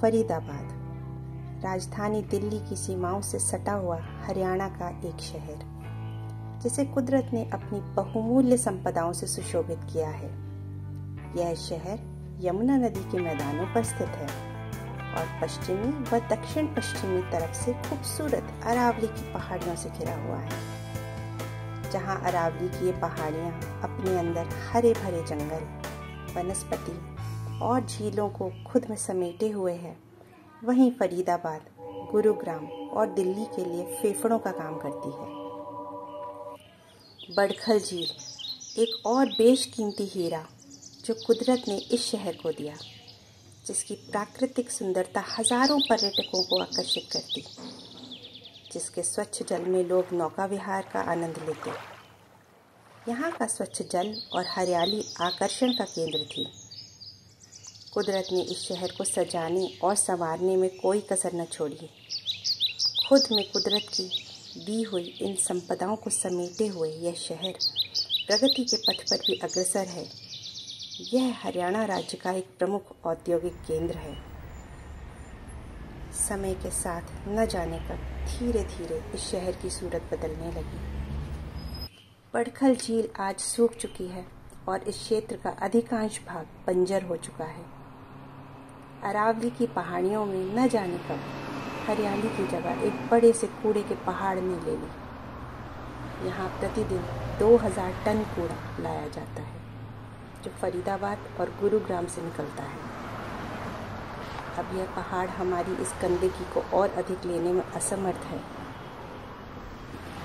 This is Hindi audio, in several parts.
फरीदाबाद राजधानी दिल्ली की सीमाओं से सटा हुआ हरियाणा का एक शहर, जिसे कुदरत ने अपनी बहुमूल्य संपदाओं से सुशोभित किया है। यह शहर यमुना नदी के मैदानों पर स्थित है और पश्चिमी व दक्षिण पश्चिमी तरफ से खूबसूरत अरावली की पहाड़ियों से घिरा हुआ है। जहां अरावली की ये पहाड़ियां अपने अंदर हरे भरे जंगल, वनस्पति और झीलों को खुद में समेटे हुए है, वहीं फरीदाबाद गुरुग्राम और दिल्ली के लिए फेफड़ों का काम करती है। बड़खल झील एक और बेशकीमती हीरा जो कुदरत ने इस शहर को दिया, जिसकी प्राकृतिक सुंदरता हजारों पर्यटकों को आकर्षित करती, जिसके स्वच्छ जल में लोग नौका विहार का आनंद लेते। यहाँ का स्वच्छ जल और हरियाली आकर्षण का केंद्र थी। कुदरत ने इस शहर को सजाने और संवारने में कोई कसर न छोड़ी। खुद में कुदरत की दी हुई इन संपदाओं को समेटे हुए यह शहर प्रगति के पथ पर भी अग्रसर है। यह हरियाणा राज्य का एक प्रमुख औद्योगिक केंद्र है। समय के साथ न जाने कब धीरे धीरे इस शहर की सूरत बदलने लगी। बड़खल झील आज सूख चुकी है और इस क्षेत्र का अधिकांश भाग बंजर हो चुका है। अरावली की पहाड़ियों में न जाने कब हरियाली की जगह एक बड़े से कूड़े के पहाड़ ने ले ली। यहाँ प्रतिदिन 2000 टन कूड़ा लाया जाता है, जो फरीदाबाद और गुरुग्राम से निकलता है। अब यह पहाड़ हमारी इस गंदगी को और अधिक लेने में असमर्थ है।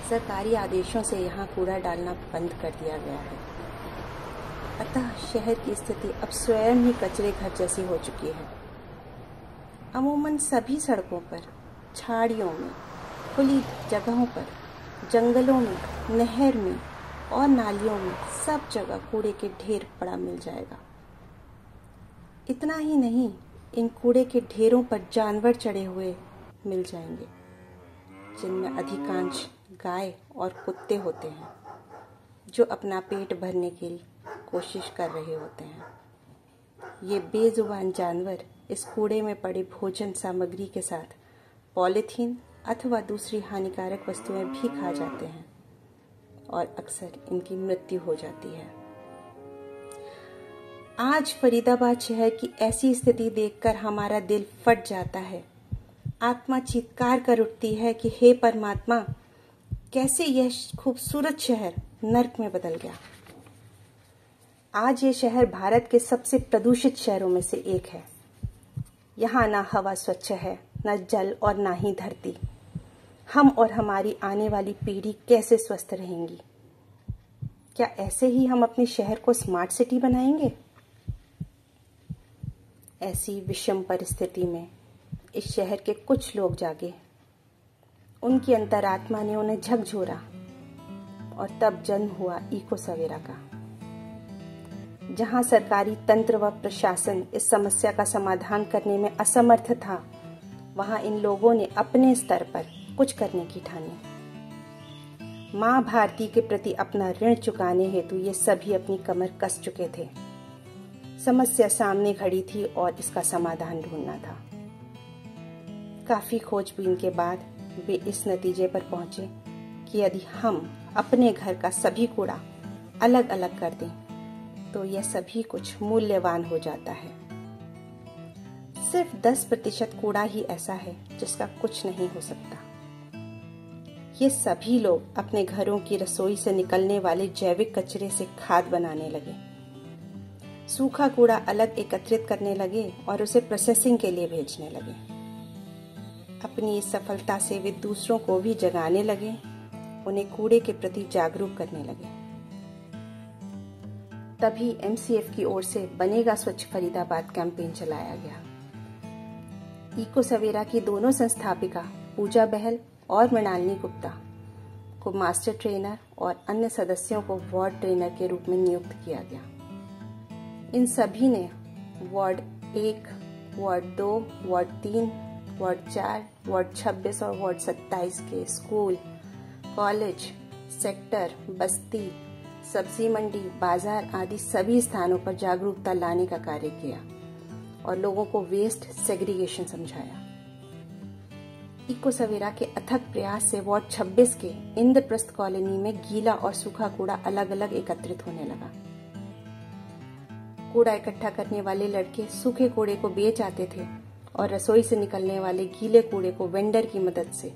सरकारी आदेशों से यहाँ कूड़ा डालना बंद कर दिया गया है। अतः शहर की स्थिति अब स्वयं ही कचरे घर जैसी हो चुकी है। अमूमन सभी सड़कों पर, झाड़ियों में, खुली जगहों पर, जंगलों में, नहर में और नालियों में सब जगह कूड़े के ढेर पड़ा मिल जाएगा। इतना ही नहीं, इन कूड़े के ढेरों पर जानवर चढ़े हुए मिल जाएंगे, जिनमें अधिकांश गाय और कुत्ते होते हैं, जो अपना पेट भरने की कोशिश कर रहे होते हैं। ये बेजुबान जानवर इस कूड़े में पड़े भोजन सामग्री के साथ पॉलीथीन अथवा दूसरी हानिकारक वस्तुएं भी खा जाते हैं और अक्सर इनकी मृत्यु हो जाती है। आज फरीदाबाद शहर की ऐसी स्थिति देखकर हमारा दिल फट जाता है। आत्मा चीत्कार कर उठती है कि हे परमात्मा, कैसे यह खूबसूरत शहर नर्क में बदल गया। आज ये शहर भारत के सबसे प्रदूषित शहरों में से एक है। यहाँ ना हवा स्वच्छ है, न जल और ना ही धरती। हम और हमारी आने वाली पीढ़ी कैसे स्वस्थ रहेंगी? क्या ऐसे ही हम अपने शहर को स्मार्ट सिटी बनाएंगे? ऐसी विषम परिस्थिति में इस शहर के कुछ लोग जागे। उनकी अंतरात्मा ने उन्हें झकझोरा और तब जन्म हुआ इको सवेरा का। जहां सरकारी तंत्र व प्रशासन इस समस्या का समाधान करने में असमर्थ था, वहां इन लोगों ने अपने स्तर पर कुछ करने की ठानी। मां भारती के प्रति अपना ऋण चुकाने हेतु ये सभी अपनी कमर कस चुके थे। समस्या सामने खड़ी थी और इसका समाधान ढूंढना था। काफी खोजबीन के बाद वे इस नतीजे पर पहुंचे कि यदि हम अपने घर का सभी कूड़ा अलग अलग कर दें, तो यह सभी कुछ मूल्यवान हो जाता है। सिर्फ 10% कूड़ा ही ऐसा है जिसका कुछ नहीं हो सकता। ये सभी लोग अपने घरों की रसोई से निकलने वाले जैविक कचरे से खाद बनाने लगे। सूखा कूड़ा अलग एकत्रित करने लगे और उसे प्रोसेसिंग के लिए भेजने लगे। अपनी इस सफलता से वे दूसरों को भी जगाने लगे, उन्हें कूड़े के प्रति जागरूक करने लगे। तभी MCF की ओर से बनेगा स्वच्छ फरीदाबाद कैंपेन चलाया गया। इको सवेरा की दोनों संस्थापिका पूजा बहल और मृणालिनी गुप्ता को मास्टर ट्रेनर और अन्य सदस्यों को वार्ड ट्रेनर के रूप में नियुक्त किया गया। इन सभी ने ward 1, ward 2, ward 3, ward 4, ward 26 और वार्ड 27 के स्कूल, कॉलेज, सेक्टर, बस्ती, सब्जी मंडी, बाजार आदि सभी स्थानों पर जागरूकता लाने का कार्य किया और लोगों को वेस्ट सेग्रीगेशन समझाया। इको सवेरा के अथक प्रयास से वार्ड 26 के इंद्रप्रस्थ कॉलोनी में गीला और सूखा कूड़ा अलग अलग एकत्रित होने लगा। कूड़ा इकट्ठा करने वाले लड़के सूखे कूड़े को बेच आते थे और रसोई से निकलने वाले गीले कूड़े को वेंडर की मदद से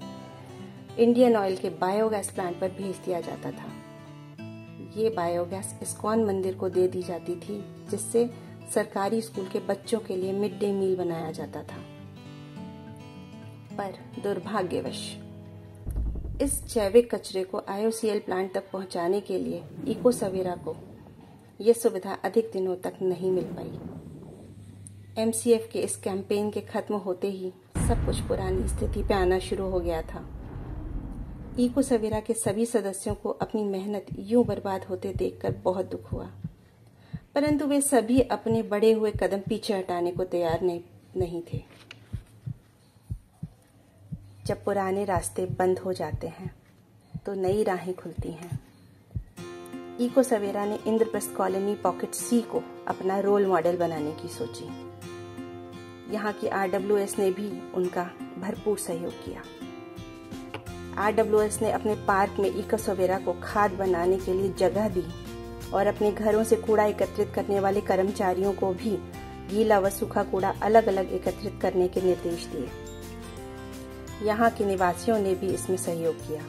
इंडियन ऑयल के बायोगैस प्लांट पर भेज दिया जाता था। ये बायोगैस इस्कॉन मंदिर को दे दी जाती थी, जिससे सरकारी स्कूल के बच्चों के लिए मिड डे मील बनाया जाता था। पर दुर्भाग्यवश इस जैविक कचरे को IOCL प्लांट तक पहुंचाने के लिए इको सवेरा को यह सुविधा अधिक दिनों तक नहीं मिल पाई। MCF के इस कैंपेन के खत्म होते ही सब कुछ पुरानी स्थिति पे आना शुरू हो गया था। इको सवेरा के सभी सदस्यों को अपनी मेहनत यूं बर्बाद होते देखकर बहुत दुख हुआ, परंतु वे सभी अपने बढ़े हुए कदम पीछे हटाने को तैयार नहीं थे। जब पुराने रास्ते बंद हो जाते हैं तो नई राहें खुलती हैं। इको सवेरा ने इंद्रप्रस्थ कॉलोनी पॉकेट C को अपना रोल मॉडल बनाने की सोची। यहाँ की RWS ने भी उनका भरपूर सहयोग किया। RWS ने अपने पार्क में इको सवेरा को खाद बनाने के लिए जगह दी और अपने घरों से कूड़ा एकत्रित करने वाले कर्मचारियों को भी गीला व सूखा कूड़ा अलग अलग एकत्रित करने के निर्देश दिए। यहाँ के निवासियों ने भी इसमें सहयोग किया।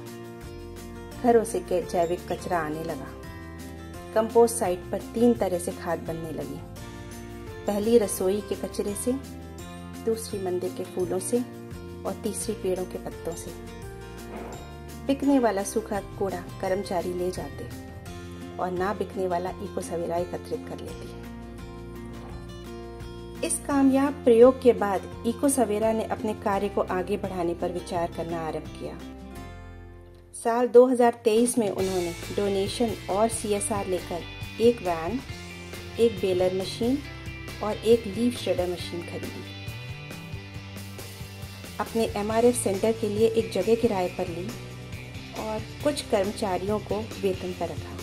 घरों से जैविक कचरा आने लगा। कंपोस्ट साइट पर 3 तरह से खाद बनने लगी। पहली रसोई के कचरे से, दूसरी मंदिर के फूलों से और तीसरी पेड़ों के पत्तों से। बिकने वाला सूखा कूड़ा कर्मचारी ले जाते और ना बिकने वाला इको सवेरा एकत्रित कर लेती है। इस कामयाब प्रयोग के बाद इको सवेरा ने अपने कार्य को आगे बढ़ाने पर विचार करना आरंभ किया। साल 2023 में उन्होंने डोनेशन और CSR लेकर एक वैन, एक बेलर मशीन और एक लीफ श्रेडर मशीन खरीदी। अपने MRF सेंटर के लिए एक जगह किराए पर ली और कुछ कर्मचारियों को वेतन पर रखा।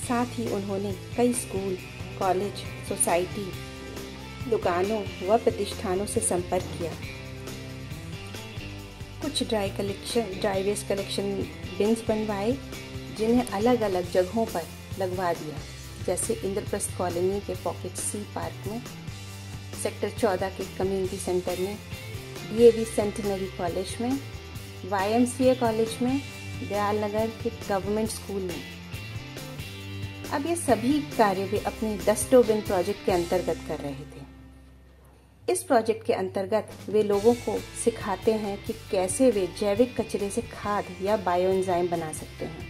साथ ही उन्होंने कई स्कूल, कॉलेज, सोसाइटी, दुकानों व प्रतिष्ठानों से संपर्क किया। कुछ ड्राई वेस्ट कलेक्शन बिन्स बनवाए, जिन्हें अलग अलग जगहों पर लगवा दिया, जैसे इंद्रप्रस्थ कॉलोनी के पॉकेट C पार्क में, सेक्टर 14 के कम्युनिटी सेंटर में, DAV सेंटिनरी कॉलेज में, YMCA कॉलेज में, दयाल नगर के गवर्नमेंट स्कूल में। अब ये सभी कार्य वे अपने डस्टोबिन प्रोजेक्ट के अंतर्गत कर रहे थे। इस प्रोजेक्ट के अंतर्गत वे लोगों को सिखाते हैं कि कैसे वे जैविक कचरे से खाद या बायो एंजाइम बना सकते हैं।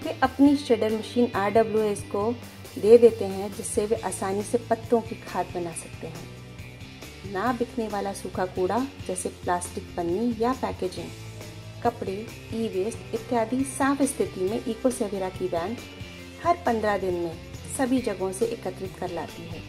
वे अपनी श्रेडर मशीन RWS को दे देते हैं, जिससे वे आसानी से पत्तों की खाद बना सकते हैं। ना बिकने वाला सूखा कूड़ा जैसे प्लास्टिक पन्नी या पैकेजिंग, कपड़े, ई-वेस्ट इत्यादि साफ स्थिति में इको सवेरा की वैन हर 15 दिन में सभी जगहों से एकत्रित कर लाती है।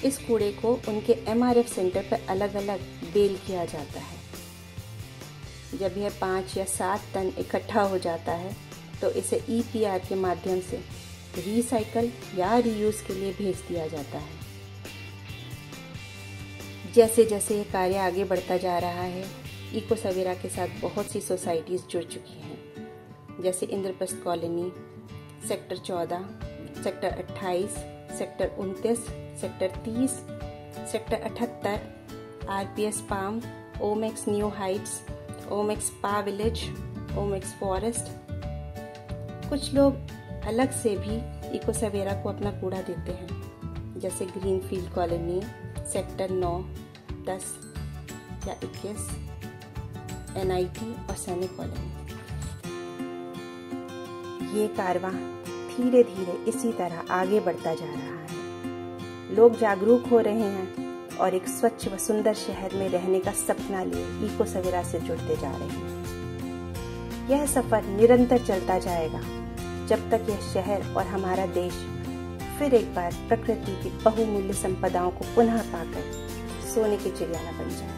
इस कूड़े को उनके MRF सेंटर पर अलग अलग बेल किया जाता है। जब यह 5 या 7 टन इकट्ठा हो जाता है तो इसे EPR के माध्यम से रीसाइकल या रीयूज के लिए भेज दिया जाता है। जैसे जैसे ये कार्य आगे बढ़ता जा रहा है, इको सवेरा के साथ बहुत सी सोसाइटीज जुड़ चुकी हैं, जैसे Indraprastha colony, sector 14, sector 28, sector 29, sector 30, sector 78, RPS palm, Omaxe new Heights, Omaxe spa village, Omaxe forest. कुछ लोग अलग से भी इको सवेरा को अपना कूड़ा देते हैं, जैसे ग्रीनफील्ड कॉलोनी, सेक्टर 9, 10 या 21, NIT और सैनिक कॉलोनी। ये कारवां धीरे धीरे इसी तरह आगे बढ़ता जा रहा है। लोग जागरूक हो रहे हैं और एक स्वच्छ व सुंदर शहर में रहने का सपना लिए इको सवेरा से जुड़ते जा रहे हैं। यह सफर निरंतर चलता जाएगा जब तक यह शहर और हमारा देश फिर एक बार प्रकृति की बहुमूल्य संपदाओं को पुनः पाकर सोने की चिड़िया न बन जाए।